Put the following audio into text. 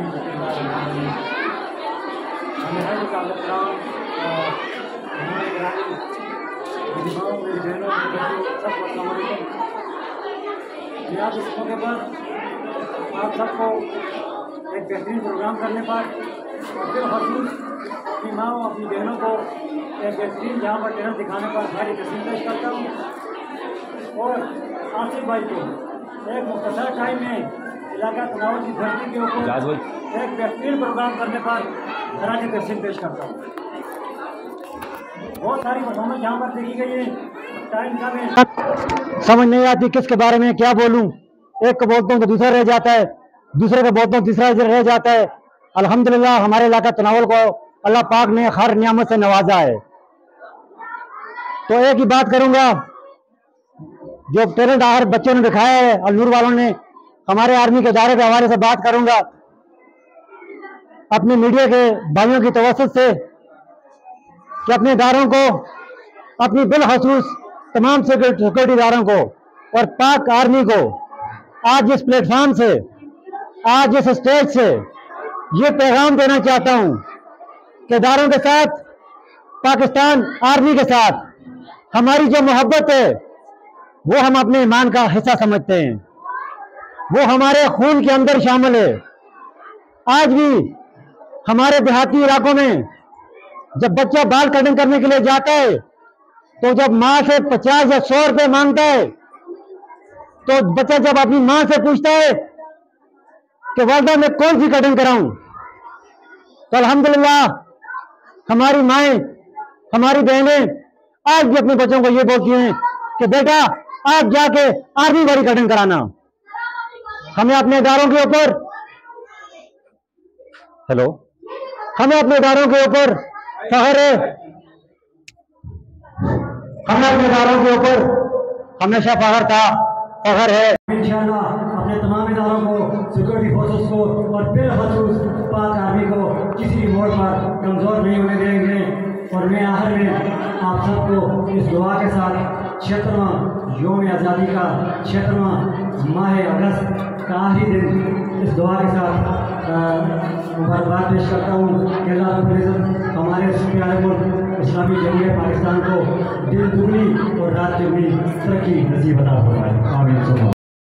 आज इस मौके पर आप सबको एक बेहतरीन प्रोग्राम करने पर बिलखसूस अपनी माँ और अपनी बहनों को एक बेहतरीन जहाँ पर टहल दिखाने पर हमारी तस्वीर पेश करता हूँ और आसिफ भाई को एक मुख्तसर टाइम में इलाका तनाव की धरती के ऊपर एक बेहतरीन प्रोग्राम करने पर खराज तस्वीर पेश करता हूँ। बहुत सारी परफॉर्मेंस यहाँ पर देखी गई है, टाइम कम है, समझ नहीं आती किसके बारे में क्या बोलूं। एक को बोलता हूँ तो दूसरा रह जाता है, दूसरे को बोलता हूँ तीसरा रह जाता है। अल्हम्दुलिल्लाह हमारे इलाका तनावल को अल्लाह पाक ने हर नियामत से नवाजा है। तो एक ही बात करूंगा, जो टैलेंट हर बच्चों ने दिखाया है, अलनूर वालों ने, हमारे आर्मी के इदारे के हवाले से बात करूंगा अपने मीडिया के भाइयों की तवज्जो से कि अपने इदारों को, अपनी बिलखसूस तमाम सिक्योरिटी इदारों को और पाक आर्मी को आज इस प्लेटफॉर्म से, आज इस स्टेज से ये पैगाम देना चाहता हूं कि इदारों के साथ, पाकिस्तान आर्मी के साथ हमारी जो मोहब्बत है वो हम अपने ईमान का हिस्सा समझते हैं, वो हमारे खून के अंदर शामिल है। आज भी हमारे देहाती इलाकों में जब बच्चा बाल कटिंग करने के लिए जाता है तो जब माँ से 50 या 100 रुपये मांगता है तो बच्चा जब अपनी माँ से पूछता है कि वालदा मैं कौन सी कटिंग कराऊं, तो अल्हम्दुलिल्लाह हमारी माएँ, हमारी बहनें आज भी अपने बच्चों को ये बोलती हैं कि बेटा आप जाके आर्मी वाली कटिंग कराना। हमें अपने इदारों के ऊपर हमें अपने इदारों के ऊपर फख्र है, हमें अपने इदारों के ऊपर हमेशा फख्र है। इंशाअल्लाह अपने तमाम इदारों को, सिक्योरिटी फोर्सेस को और बिलखसूस पाक आर्मी को किसी भी मोड़ पर कमज़ोर नहीं होने देंगे। और मैं आखिर में आप सबको इस दुआ के साथ 76वां यौम आज़ादी का 76वां माह अगस्त का आखिरी दिन इस दुआ के साथ मुबारकबाद पेश करता हूँ कि अल्लाह रब्बुल इज़्ज़त हमारे प्यारे मुल्क इस्लामी जमहूरियत पाकिस्तान को दिन दुगनी और रात चौगुनी तरक्की नसीब अता फरमाए। आमीन।